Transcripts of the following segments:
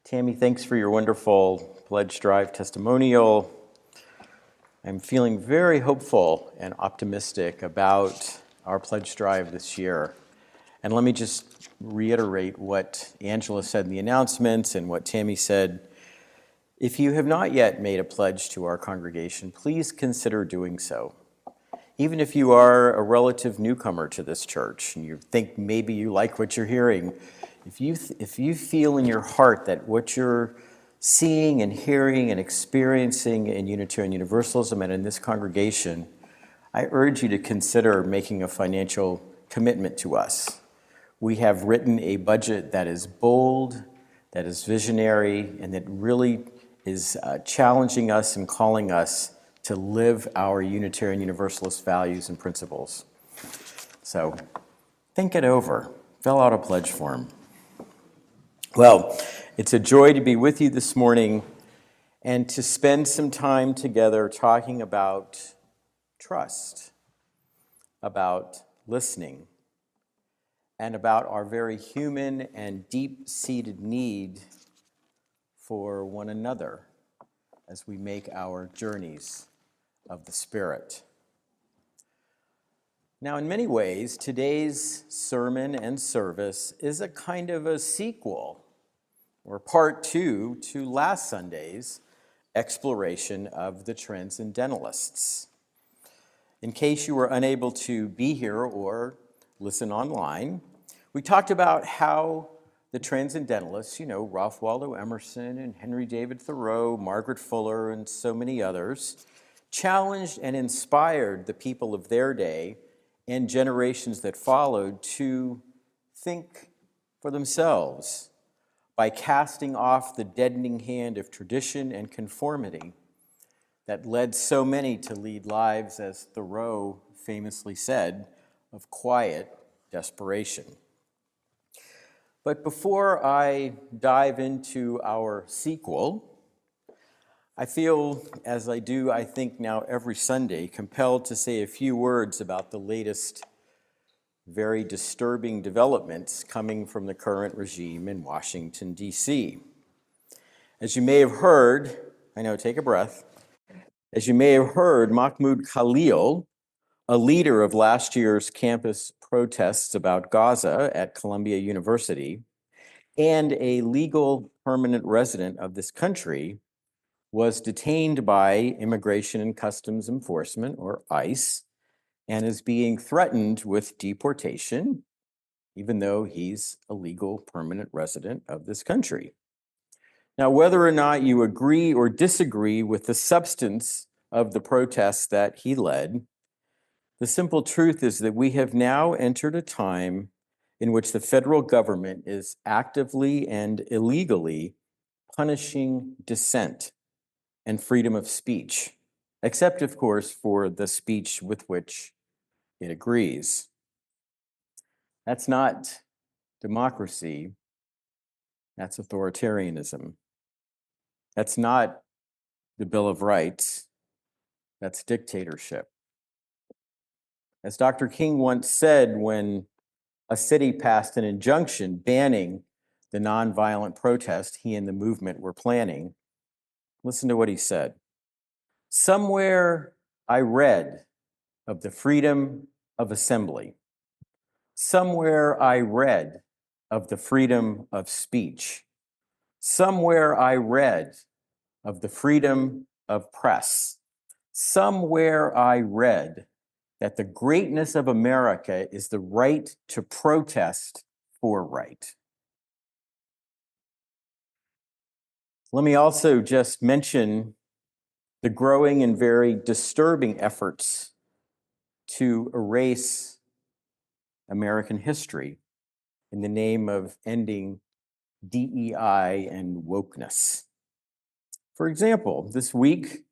Tammy, thanks for your wonderful pledge drive testimonial. I'm feeling very hopeful and optimistic about our pledge drive this year. And let me just reiterate what Angela said in the announcements and what Tammy said. If you have not yet made a pledge to our congregation, please consider doing so. Even if you are a relative newcomer to this church and you think maybe you like what you're hearing, if you feel in your heart that what you're seeing and hearing and experiencing in Unitarian Universalism and in this congregation, I urge you to consider making a financial commitment to us. We have written a budget that is bold, that is visionary, and that really is challenging us and calling us to live our Unitarian Universalist values and principles. So think it over. Fill out a pledge form. Well, it's a joy to be with you this morning and to spend some time together talking about trust, about listening, and about our very human and deep-seated need for one another as we make our journeys of the Spirit. Now, in many ways, today's sermon and service is a kind of a sequel or part two to last Sunday's exploration of the Transcendentalists. In case you were unable to be here or listen online, we talked about how the Transcendentalists, Ralph Waldo Emerson and Henry David Thoreau, Margaret Fuller, and so many others, challenged and inspired the people of their day and generations that followed to think for themselves by casting off the deadening hand of tradition and conformity that led so many to lead lives, as Thoreau famously said, of quiet desperation. But before I dive into our sequel, I feel, as I do, I think now every Sunday, compelled to say a few words about the latest very disturbing developments coming from the current regime in Washington, D.C. As you may have heard, take a breath. As you may have heard, Mahmoud Khalil, a leader of last year's campus protests about Gaza at Columbia University, and a legal permanent resident of this country, was detained by Immigration and Customs Enforcement, or ICE, and is being threatened with deportation, even though he's a legal permanent resident of this country. Now, whether or not you agree or disagree with the substance of the protests that he led, the simple truth is that we have now entered a time in which the federal government is actively and illegally punishing dissent and freedom of speech, except, of course, for the speech with which it agrees. That's not democracy, that's authoritarianism. That's not the Bill of Rights, that's dictatorship. As Dr. King once said when a city passed an injunction banning the nonviolent protest he and the movement were planning, listen to what he said. Somewhere I read of the freedom of assembly. Somewhere I read of the freedom of speech. Somewhere I read of the freedom of press. Somewhere I read that the greatness of America is the right to protest for right. Let me also just mention the growing and very disturbing efforts to erase American history in the name of ending DEI and wokeness. For example, this week,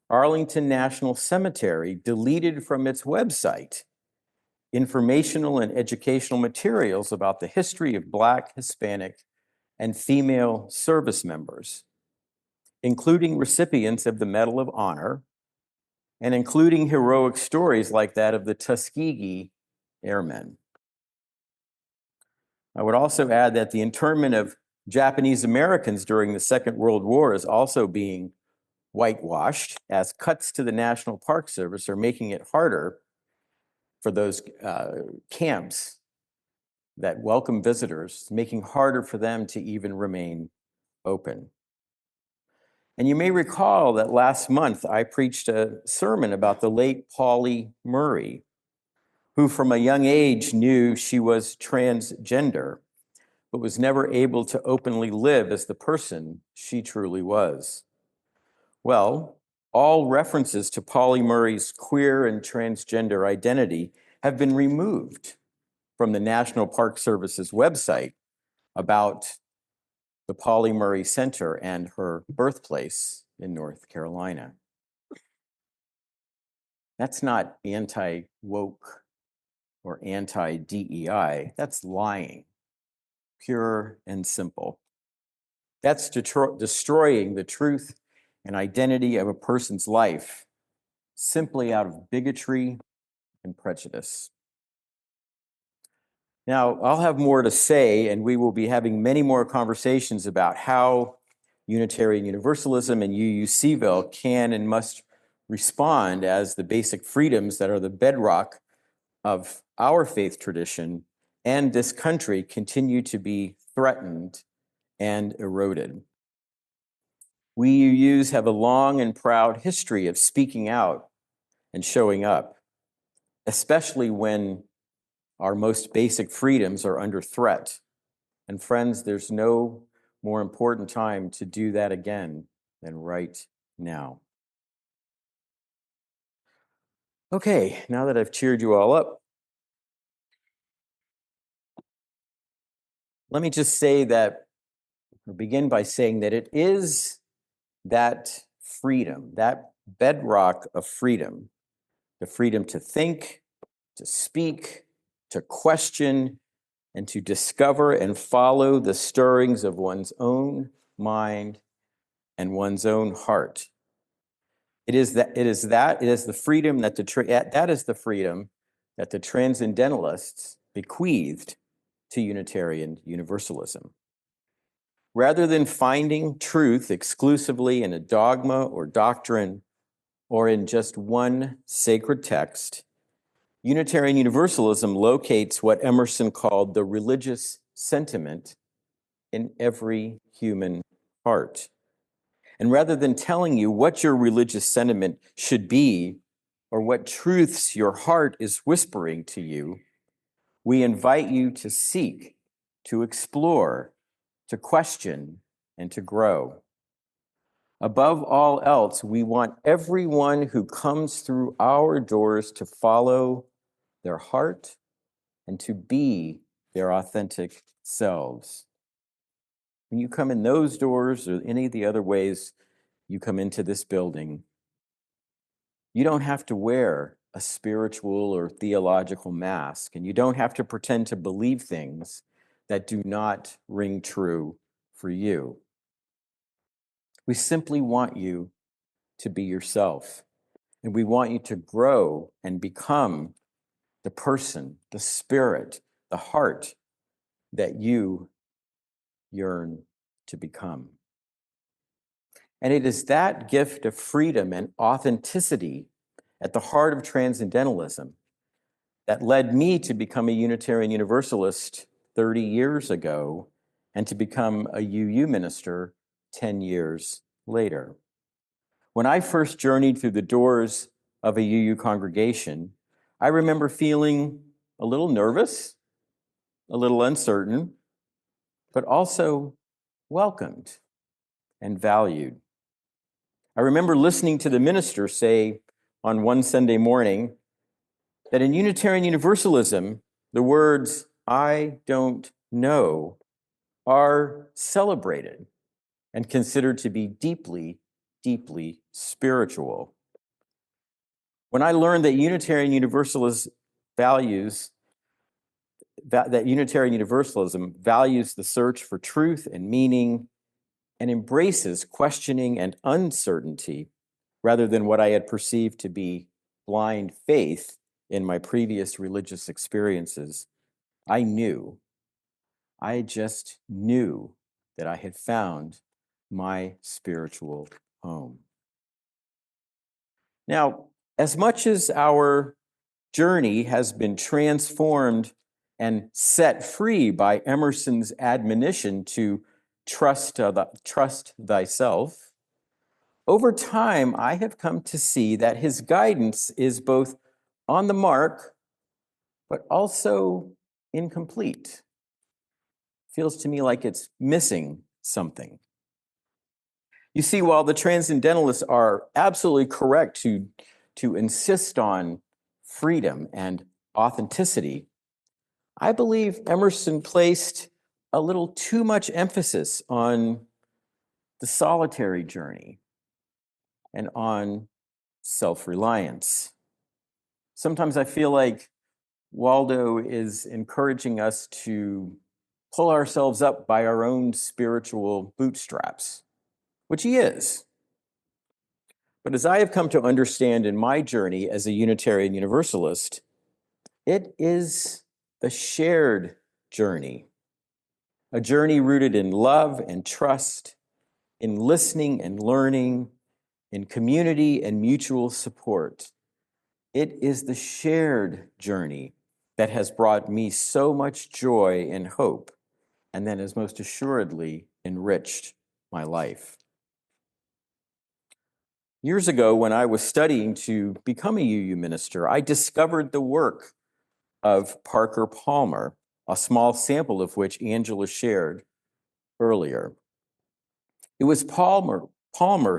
Arlington National Cemetery deleted from its website informational and educational materials about the history of Black, Hispanic, and female service members, including recipients of the Medal of Honor, and including heroic stories like that of the Tuskegee Airmen. I would also add that the internment of Japanese Americans during the Second World War is also being whitewashed, as cuts to the National Park Service are making it harder for those camps that welcome visitors, making harder for them to even remain open. And you may recall that last month I preached a sermon about the late Pauli Murray, who from a young age knew she was transgender, but was never able to openly live as the person she truly was. Well, all references to Pauli Murray's queer and transgender identity have been removed from the National Park Service's website about the Pauli Murray Center and her birthplace in North Carolina. That's not anti-woke or anti-DEI. That's lying, pure and simple. That's destroying the truth and identity of a person's life simply out of bigotry and prejudice. Now, I'll have more to say, and we will be having many more conversations about how Unitarian Universalism and UUCville can and must respond as the basic freedoms that are the bedrock of our faith tradition and this country continue to be threatened and eroded. We UUs have a long and proud history of speaking out and showing up, especially when our most basic freedoms are under threat. And friends, there's no more important time to do that again than right now. Okay, now that I've cheered you all up, let me just say that, or begin by saying that it is that freedom, that bedrock of freedom, the freedom to think, to speak, to question, and to discover and follow the stirrings of one's own mind and one's own heart. It is the freedom that the transcendentalists bequeathed to Unitarian Universalism. Rather than finding truth exclusively in a dogma or doctrine or in just one sacred text, Unitarian Universalism locates what Emerson called the religious sentiment in every human heart. And rather than telling you what your religious sentiment should be or what truths your heart is whispering to you, we invite you to seek, to explore, to question, and to grow. Above all else, we want everyone who comes through our doors to follow their heart and to be their authentic selves. When you come in those doors or any of the other ways you come into this building, you don't have to wear a spiritual or theological mask, and you don't have to pretend to believe things that do not ring true for you. We simply want you to be yourself, and we want you to grow and become the person, the spirit, the heart that you yearn to become. And it is that gift of freedom and authenticity at the heart of transcendentalism that led me to become a Unitarian Universalist 30 years ago and to become a UU minister 10 years later. When I first journeyed through the doors of a UU congregation, I remember feeling a little nervous, a little uncertain, but also welcomed and valued. I remember listening to the minister say on one Sunday morning that in Unitarian Universalism, the words, "I don't know," are celebrated and considered to be deeply, deeply spiritual. When I learned that Unitarian Universalism values the search for truth and meaning and embraces questioning and uncertainty rather than what I had perceived to be blind faith in my previous religious experiences, I just knew that I had found my spiritual home. Now, as much as our journey has been transformed and set free by Emerson's admonition to trust thyself, over time I have come to see that his guidance is both on the mark, but also incomplete. Feels to me like it's missing something. You see, while the transcendentalists are absolutely correct to insist on freedom and authenticity, I believe Emerson placed a little too much emphasis on the solitary journey and on self-reliance. Sometimes I feel like Waldo is encouraging us to pull ourselves up by our own spiritual bootstraps, which he is. But as I have come to understand in my journey as a Unitarian Universalist, it is the shared journey, a journey rooted in love and trust, in listening and learning, in community and mutual support. It is the shared journey that has brought me so much joy and hope, and that has most assuredly enriched my life. Years ago, when I was studying to become a UU minister, I discovered the work of Parker Palmer, a small sample of which Angela shared earlier. It was Palmer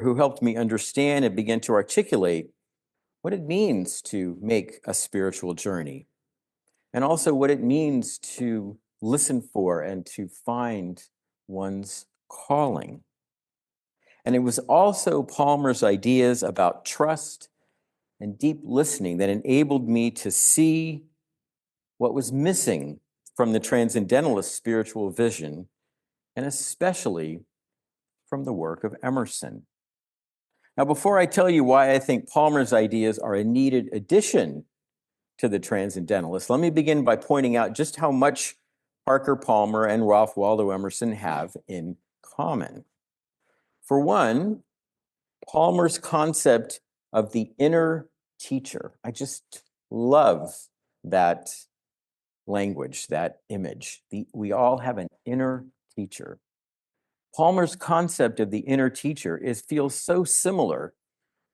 who helped me understand and begin to articulate what it means to make a spiritual journey, and also what it means to listen for and to find one's calling. And it was also Palmer's ideas about trust and deep listening that enabled me to see what was missing from the transcendentalist spiritual vision, and especially from the work of Emerson. Now, before I tell you why I think Palmer's ideas are a needed addition to the transcendentalists, let me begin by pointing out just how much Parker Palmer and Ralph Waldo Emerson have in common. For one, Palmer's concept of the inner teacher. I just love that language, that image. We all have an inner teacher. Palmer's concept of the inner teacher feels so similar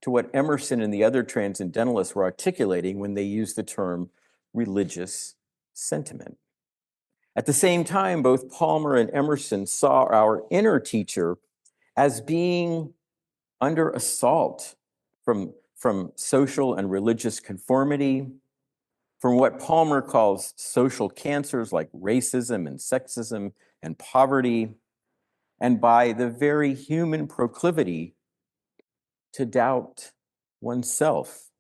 to what Emerson and the other transcendentalists were articulating when they used the term religious sentiment. At the same time, both Palmer and Emerson saw our inner teacher as being under assault from social and religious conformity, from what Palmer calls social cancers like racism and sexism and poverty, and by the very human proclivity to doubt oneself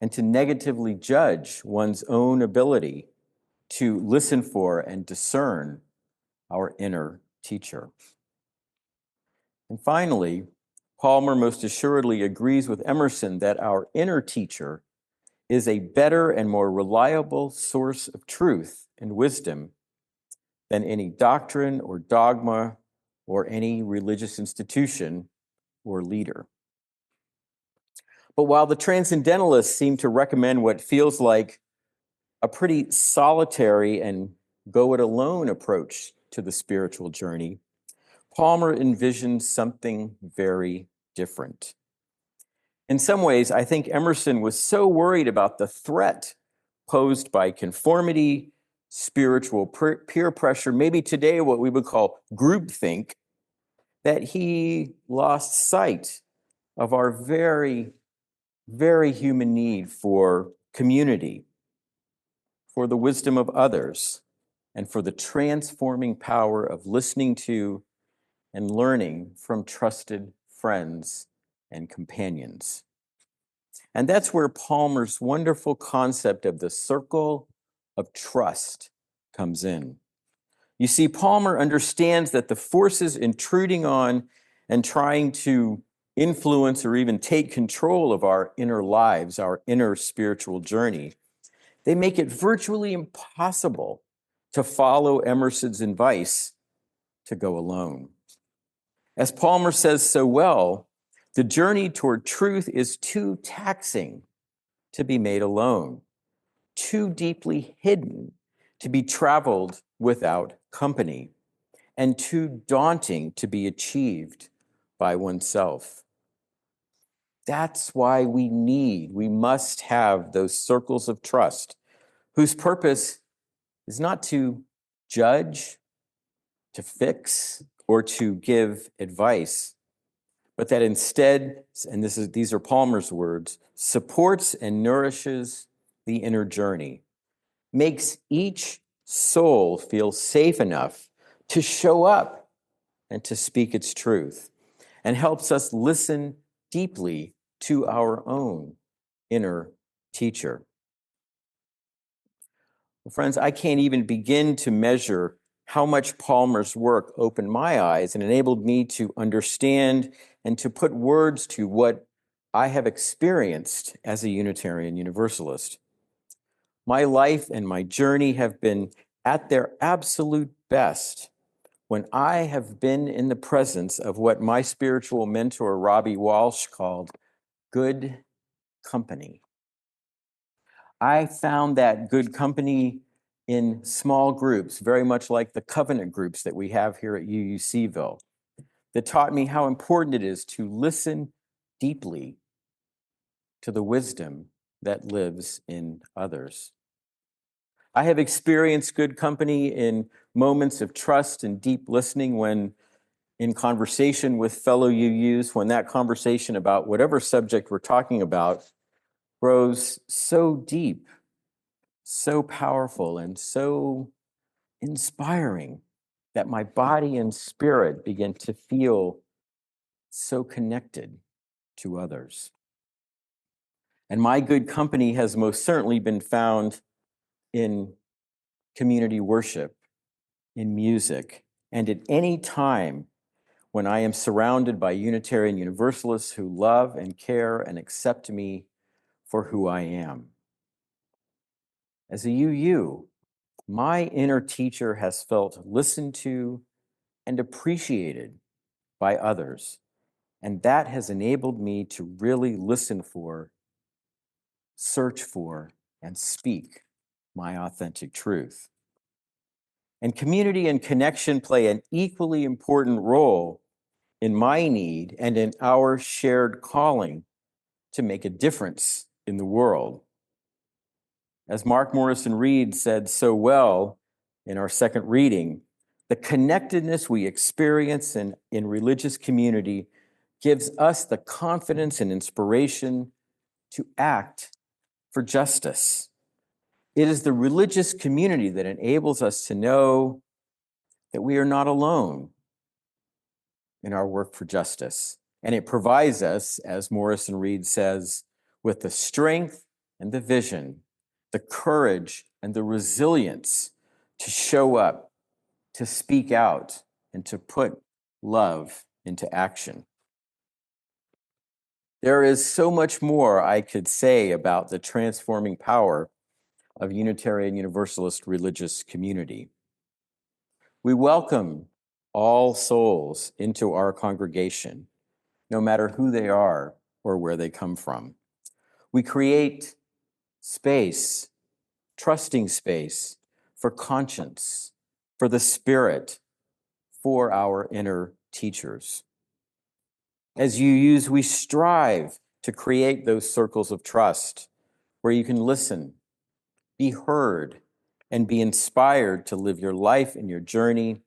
and to negatively judge one's own ability to listen for and discern our inner teacher. And finally, Palmer most assuredly agrees with Emerson that our inner teacher is a better and more reliable source of truth and wisdom than any doctrine or dogma or any religious institution or leader. But while the transcendentalists seem to recommend what feels like a pretty solitary and go-it-alone approach to the spiritual journey, Palmer envisions something very different. In some ways, I think Emerson was so worried about the threat posed by conformity, spiritual peer pressure, maybe today what we would call groupthink, that he lost sight of our very, very human need for community, for the wisdom of others, and for the transforming power of listening to and learning from trusted friends and companions. And that's where Palmer's wonderful concept of the circle of trust comes in. You see, Palmer understands that the forces intruding on and trying to influence or even take control of our inner lives, our inner spiritual journey, they make it virtually impossible to follow Emerson's advice to go alone. As Palmer says so well, the journey toward truth is too taxing to be made alone, too deeply hidden to be traveled without company, and too daunting to be achieved by oneself. That's why we must have those circles of trust whose purpose is not to judge, to fix, or to give advice, but that instead, and these are Palmer's words, supports and nourishes the inner journey, makes each soul feel safe enough to show up and to speak its truth, and helps us listen deeply to our own inner teacher. Well, friends, I can't even begin to measure how much Palmer's work opened my eyes and enabled me to understand and to put words to what I have experienced as a Unitarian Universalist. My life and my journey have been at their absolute best when I have been in the presence of what my spiritual mentor, Robbie Walsh, called good company. I found that good company in small groups, very much like the covenant groups that we have here at UUCville, that taught me how important it is to listen deeply to the wisdom that lives in others. I have experienced good company in moments of trust and deep listening when in conversation with fellow UUs, when that conversation about whatever subject we're talking about grows so deep, so powerful, and so inspiring that my body and spirit begin to feel so connected to others. And my good company has most certainly been found in community worship, in music, and at any time when I am surrounded by Unitarian Universalists who love and care and accept me for who I am. As a UU, my inner teacher has felt listened to and appreciated by others, and that has enabled me to really listen for, search for, and speak my authentic truth. And community and connection play an equally important role in my need and in our shared calling to make a difference in the world. As Mark Morrison Reed said so well in our second reading, the connectedness we experience in religious community gives us the confidence and inspiration to act for justice. It is the religious community that enables us to know that we are not alone in our work for justice. And it provides us, as Morrison Reed says, with the strength and the vision, the courage and the resilience to show up, to speak out, and to put love into action. There is so much more I could say about the transforming power of Unitarian Universalist religious community. We welcome all souls into our congregation, no matter who they are or where they come from. We create space, trusting space for conscience, for the spirit, for our inner teachers. As UUs, we strive to create those circles of trust where you can listen, be heard, and be inspired to live your life and your journey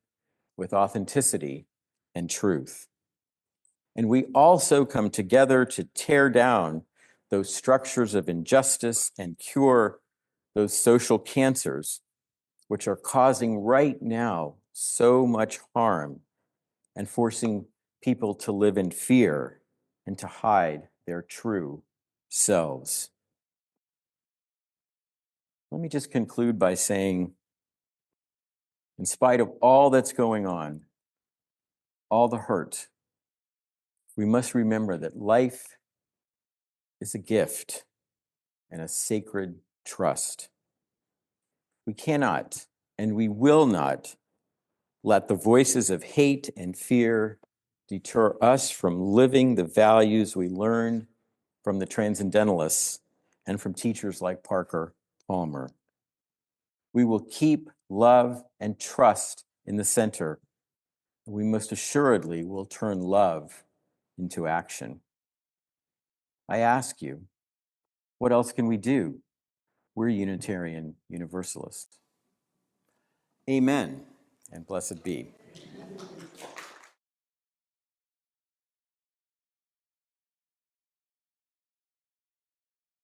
with authenticity and truth. And we also come together to tear down those structures of injustice and cure those social cancers which are causing right now so much harm and forcing people to live in fear and to hide their true selves. Let me just conclude by saying, in spite of all that's going on, all the hurt, we must remember that life is a gift and a sacred trust. We cannot and we will not let the voices of hate and fear deter us from living the values we learned from the Transcendentalists and from teachers like Parker Palmer. We will keep love and trust in the center. We most assuredly will turn love into action. I ask you, what else can we do? We're Unitarian Universalists. Amen, and blessed be.